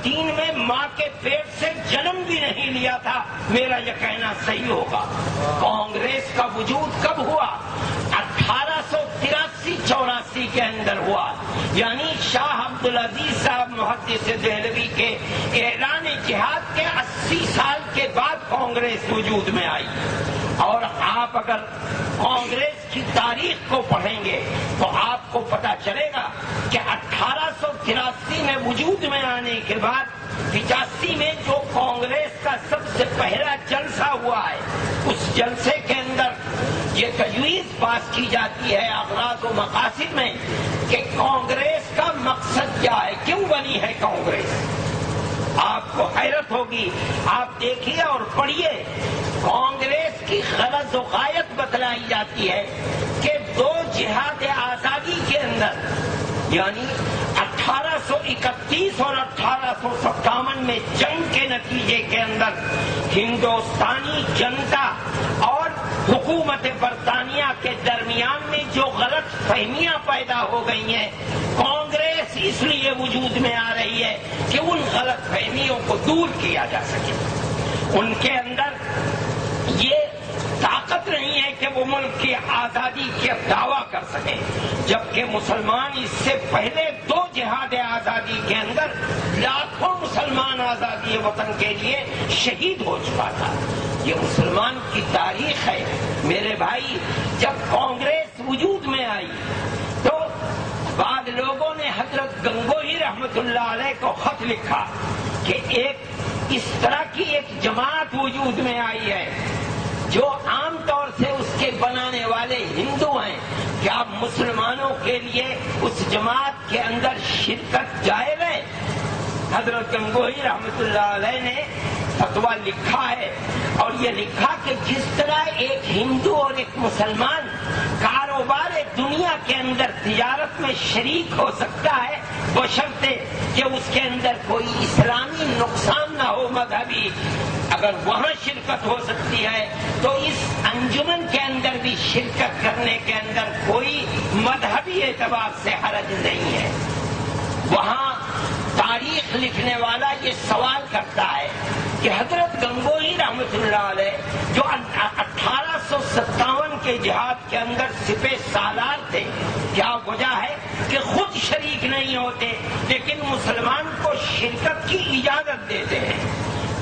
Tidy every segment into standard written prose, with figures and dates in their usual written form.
1903 میں ماں کے پیٹ سے جنم بھی نہیں لیا تھا، میرا یہ کہنا صحیح ہوگا۔ کانگریس کا وجود کب ہوا؟ 1883-84 کے اندر ہوا، یعنی شاہ عبدالعزیز صاحب محدث دہلوی کے اعلان جہاد کے 80 سال کے بعد کانگریس وجود میں آئی۔ اور آپ اگر کانگریس کی تاریخ کو پڑھیں گے تو آپ کو پتا چلے گا کہ 1883 میں وجود میں آنے کے بعد 85 میں جو کانگریس کا سب سے پہلا جلسہ ہوا ہے، اس جلسے کے اندر یہ تجویز پاس کی جاتی ہے اغراض و مقاصد میں کہ کانگریس کا مقصد کیا ہے، کیوں بنی ہے کانگریس۔ آپ کو حیرت ہوگی، آپ دیکھیے اور پڑھیے، کانگریس کی غرض و غایت بتلائی جاتی ہے کہ دو جہاد آزادی کے اندر، یعنی 1831 اور 1857 میں جنگ کے نتیجے کے اندر ہندوستانی جنتا اور حکومت برطانیہ کے درمیان میں جو غلط فہمیاں پیدا ہو گئی ہیں، کانگریس اس لیے وجود میں آ رہی ہے کہ ان غلط فہمیوں کو دور کیا جا سکے۔ ان کے اندر یہ طاقت نہیں ہے کہ وہ ملک کی آزادی کا دعویٰ کر سکیں، جبکہ مسلمان اس سے پہلے دو جہاد آزادی کے اندر لاکھوں مسلمان آزادی وطن کے لیے شہید ہو چکا تھا۔ یہ مسلمان کی تاریخ ہے۔ میرے بھائی، جب کانگریس وجود میں آئی تو بعد لوگوں نے حضرت گنگوہی رحمت اللہ علیہ کو خط لکھا کہ اس طرح کی ایک جماعت وجود میں آئی ہے جو عام طور سے اس کے بنانے والے ہندو ہیں، کیا مسلمانوں کے لیے اس جماعت کے اندر شرکت جائز ہے؟ حضرت گنگوہی رحمت اللہ علیہ نے فتویٰ لکھا ہے، اور یہ لکھا کہ جس طرح ایک ہندو اور ایک مسلمان کاروبار دنیا کے اندر تجارت میں شریک ہو سکتا ہے بشرطے کہ اس کے اندر کوئی اسلامی نقصان نہ ہو مذہبی، اگر وہاں شرکت ہو سکتی ہے تو اس انجمن کے اندر بھی شرکت کرنے کے اندر کوئی مذہبی اعتبار سے حرج نہیں ہے۔ وہاں تاریخ لکھنے والا یہ سوال کرتا ہے کہ حضرت گنگوہی رحمت اللہ علیہ جو 1857 کے جہاد کے اندر سپہ سالار تھے، کیا وجہ ہے کہ خود شریک نہیں ہوتے لیکن مسلمان کو شرکت کی اجازت دیتے ہیں؟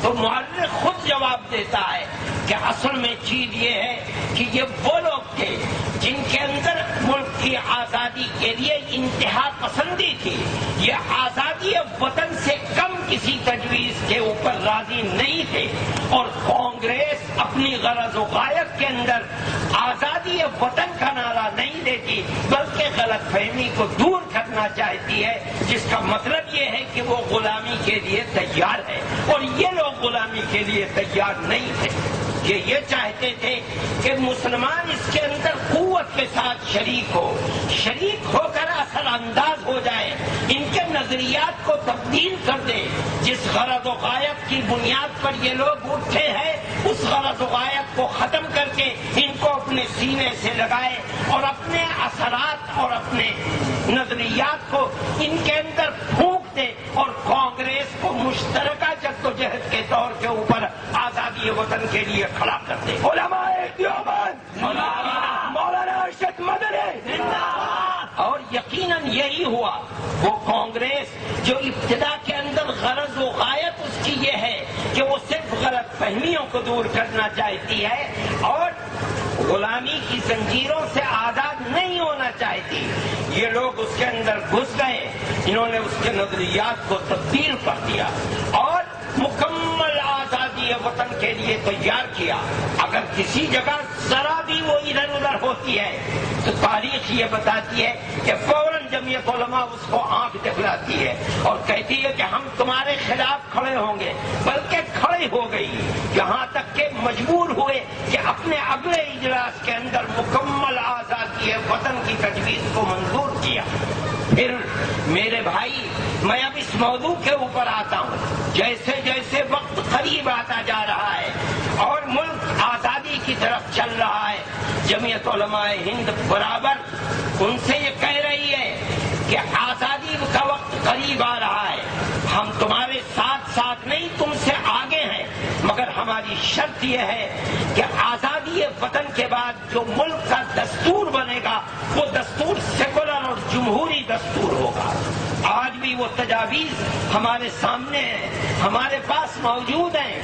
تو مورخ خود جواب دیتا ہے کہ اصل میں چیز یہ ہے کہ یہ وہ لوگ تھے جن کے اندر ملک کی آزادی کے لیے انتہا پسندی تھی، یہ آزادی وطن سے کم کسی تجویز کے اوپر راضی نہیں تھے، اور کانگریس اپنی غرض و غایت کے اندر آزادی وطن کا نعرہ نہیں دیتی بلکہ غلط فہمی کو دور کرنا چاہتی ہے، جس کا مطلب یہ ہے کہ وہ غلامی کے لیے تیار ہے، اور یہ لوگ غلامی کے لیے تیار نہیں تھے۔ یہ چاہتے تھے کہ مسلمان اس کے اندر قوت کے ساتھ شریک ہو کر اثر انداز ہو جائے، ان کے نظریات کو تبدیل کر دے۔ جس غرض و غایت کی بنیاد پر یہ لوگ اٹھے ہیں، اس غرض و غایت کو ختم کر کے ان کو اپنے سینے سے لگائے اور اپنے اثرات اور اپنے نظریات کو ان کے اندر پھونک دے، اور کانگریس کو مشترکہ جدوجہد کے طور کے اوپر آزادی وطن کے لیے کھڑا کر دے۔ علماء دیوبند، مولانا ارشد مدنی، اور یقیناً یہی ہوا۔ وہ کانگریس جو ابتدا کے اندر غرض و غایت اس کی یہ ہے کہ وہ صرف غلط فہمیوں کو دور کرنا چاہتی ہے اور غلامی کی زنجیروں سے آزاد نہیں ہونا چاہتی، یہ لوگ اس کے اندر گھس گئے، انہوں نے اس کے نظریات کو تبدیل کر دیا اور مکمل آزادی وطن کے لیے تیار کیا۔ اگر کسی جگہ ذرا بھی وہ ادھر ادھر ہوتی ہے تو تاریخ یہ بتاتی ہے کہ فوراً جمعیت علماء اس کو آنکھ دکھلاتی ہے اور کہتی ہے کہ ہم تمہارے خلاف کھڑے ہوں گے، بلکہ کھڑے ہو گئی، یہاں تک کہ مجبور ہوئے کہ اپنے اگلے اجلاس کے اندر مکمل آزادی وطن کی تجویز کو منظور کیا۔ پھر میرے بھائی، میں اب اس موضوع کے اوپر آتا ہوں۔ جیسے جیسے وقت قریب آتا جا رہا ہے اور ملک آزادی کی طرف چل رہا ہے، جمعیت علماء ہند برابر ان سے یہ کہہ رہی ہے کہ آزادی کا وقت قریب آ رہا ہے، ہم تمہارے ہماری شرط یہ ہے کہ آزادی وطن کے بعد جو ملک کا دستور بنے گا وہ دستور سیکولر اور جمہوری دستور ہوگا۔ آج بھی وہ تجاویز ہمارے سامنے ہیں، ہمارے پاس موجود ہیں،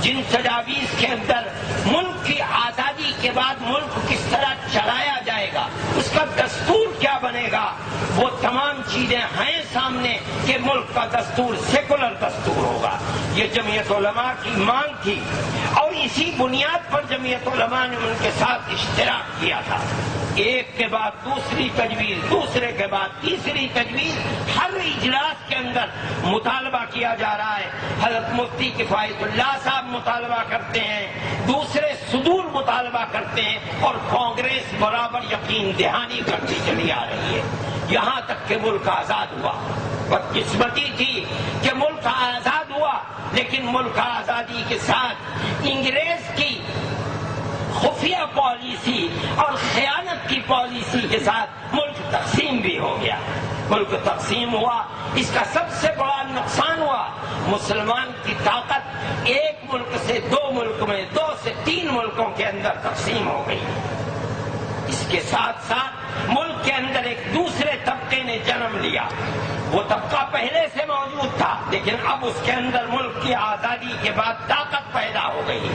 جن تجاویز کے اندر ملک کی آزادی کے بعد ملک کس طرح چلایا جائے گا، اس کا دستور کیا بنے گا، وہ تمام چیزیں ہیں سامنے کہ ملک کا دستور سیکولر دستور ہوگا۔ یہ جمعیت علماء کی مانگ تھی اور اسی بنیاد پر جمعیت علماء نے ان کے ساتھ اشتراک کیا تھا۔ ایک کے بعد دوسری تجویز، دوسرے کے بعد تیسری تجویز، ہر اجلاس کے اندر مطالبہ کیا جا رہا ہے۔ حضرت مفتی کفایت اللہ صاحب مطالبہ کرتے ہیں، دوسرے صدور مطالبہ کرتے ہیں، اور کانگریس برابر یقین دہانی کرتی چلی آ رہی ہے، یہاں تک کہ ملک آزاد ہوا۔ بدقسمتی تھی کہ ملک آزاد ہوا، لیکن ملک آزادی کے ساتھ انگریز کی خفیہ پالیسی اور خیانت کی پالیسی کے ساتھ ملک تقسیم بھی ہو گیا۔ ملک تقسیم ہوا، اس کا سب سے بڑا نقصان ہوا۔ مسلمان کی طاقت ایک ملک سے دو ملک میں، دو سے تین ملکوں کے اندر تقسیم ہو گئی۔ اس کے ساتھ ساتھ ملک کے اندر ایک دوسرے طبقے نے جنم لیا۔ وہ طبقہ پہلے سے موجود تھا، لیکن اب اس کے اندر ملک کی آزادی کے بعد طاقت پیدا ہو گئی،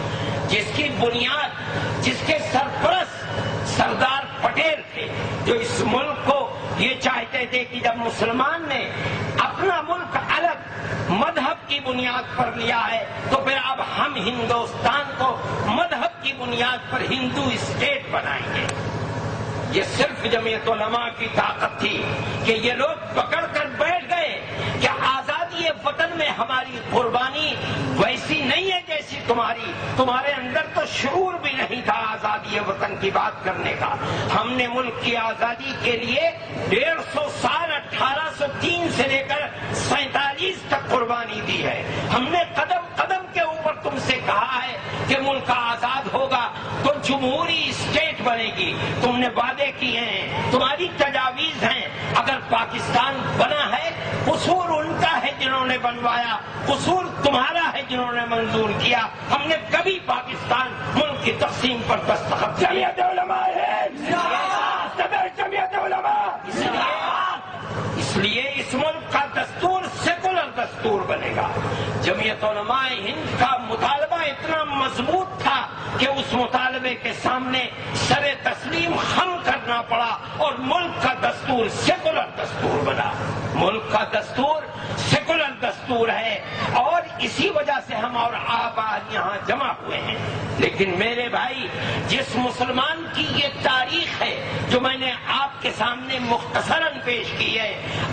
جس کی بنیاد، جس کے سرپرست سردار پٹیل تھے، جو اس ملک کو یہ چاہتے تھے کہ جب مسلمان نے اپنا ملک الگ مذہب کی بنیاد پر لیا ہے تو پھر اب ہم ہندوستان کو مذہب کی بنیاد پر ہندو اسٹیٹ بنائیں گے۔ یہ صرف جمعیت علماء کی طاقت تھی کہ یہ لوگ پکڑ کر بیٹھ گئے کہ آزادی وطن میں ہماری قربانی ویسی نہیں ہے جیسی تمہارے اندر تو شعور بھی نہیں تھا آزادی وطن کی بات کرنے کا۔ ہم نے ملک کی آزادی کے لیے 150 سال 1803 سے لے کر 47 تک قربانی دی ہے۔ ہم نے قدم قدم کے اوپر تم سے کہا ہے کہ ملک آزاد ہوگا تو جمہوری اسٹیٹ بنے گی، تم نے وعدے کیے ہیں، تمہاری تجاویز ہیں۔ اگر پاکستان بنا ہے قصور ان کا ہے جنہوں نے بنوایا، قصور تمہارا ہے جنہوں نے منظور کیا۔ ہم نے کبھی پاکستان ملک کی تقسیم پر دستخط جمعیت علماء اس لیے اس ملک کا دستور سیکولر دستور بنے گا۔ جمعیت علماء ہند کا مطالبہ اتنا مضبوط تھا کہ اس مطالبے کے سامنے سر تسلیم خم کرنا پڑا اور ملک کا دستور سیکولر دستور بنا۔ ملک کا دستور سیکولر دستور ہے اور اسی وجہ سے ہم اور آپ آج یہاں جمع ہوئے ہیں۔ لیکن میرے بھائی، جس مسلمان کی یہ تاریخ ہے جو میں نے آپ کے سامنے مختصراً پیش کی ہے،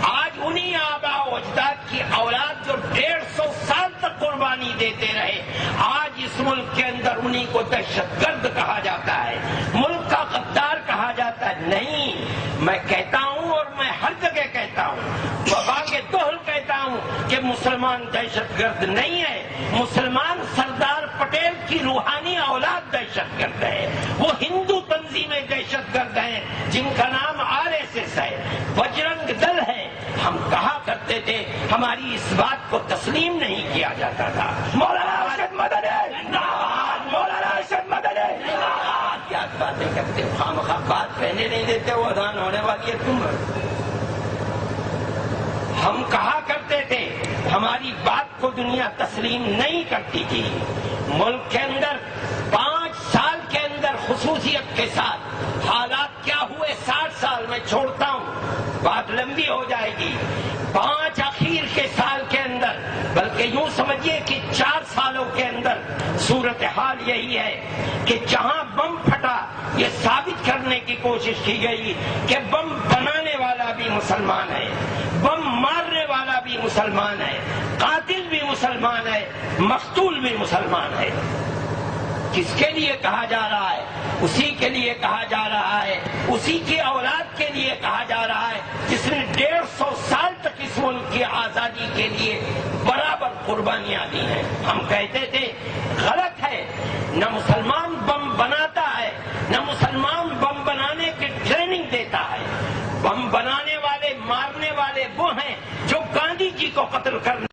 آج انہی آباء و اجداد کی اولاد جو 150 سال تک قربانی دیتے رہے، آج اس ملک کے اندر انہی کو دہشت گرد کہا جاتا ہے، ملک کا غدار کہا جاتا ہے۔ نہیں، میں کہتا ہوں اور میں ہر جگہ کہتا ہوں، وبا کے دوہل کہتا ہوں کہ مسلمان دہشت گرد نہیں ہے، مسلمان سردار پٹیل کی روحانی اولاد دہشت گرد ہے۔ وہ ہندو تنظیمیں دہشت گرد ہیں جن کا نام RSS ہے، بجرنگ دل ہے۔ ہم کہا کرتے تھے، ہماری اس بات کو تسلیم نہیں کیا جاتا تھا۔ مولانا ارشد مدنی، مولانا ارشد مدنی، کیا باتیں کرتے ہو، خامخواہ بات کہنے نہیں دیتے، وہ اذان ہونے والی ہے تم۔ ہم کہا کرتے تھے، ہماری بات کو دنیا تسلیم نہیں کرتی تھی۔ ملک کے اندر 5 سال کے اندر خصوصیت کے ساتھ حالات کیا ہوئے، 60 سال میں چھوڑتا ہوں، بات لمبی ہو جائے گی۔ 5 اخیر کے سال کے اندر، بلکہ یوں سمجھیے کہ 4 سالوں کے اندر صورتحال یہی ہے کہ جہاں بم پھٹا یہ ثابت کرنے کی کوشش کی گئی کہ بم بنانے والا بھی مسلمان ہے، بم مارنے والا بھی مسلمان ہے، قاتل بھی مسلمان ہے، مقتول بھی مسلمان ہے۔ کس کے لیے کہا جا رہا ہے؟ اسی کے لیے کہا جا رہا ہے، اسی کی اولاد کے لیے کہا جا رہا ہے جس نے 150 سال تک اس ملک کی آزادی کے لیے برابر قربانیاں دی ہیں۔ ہم کہتے تھے غلط ہے، نہ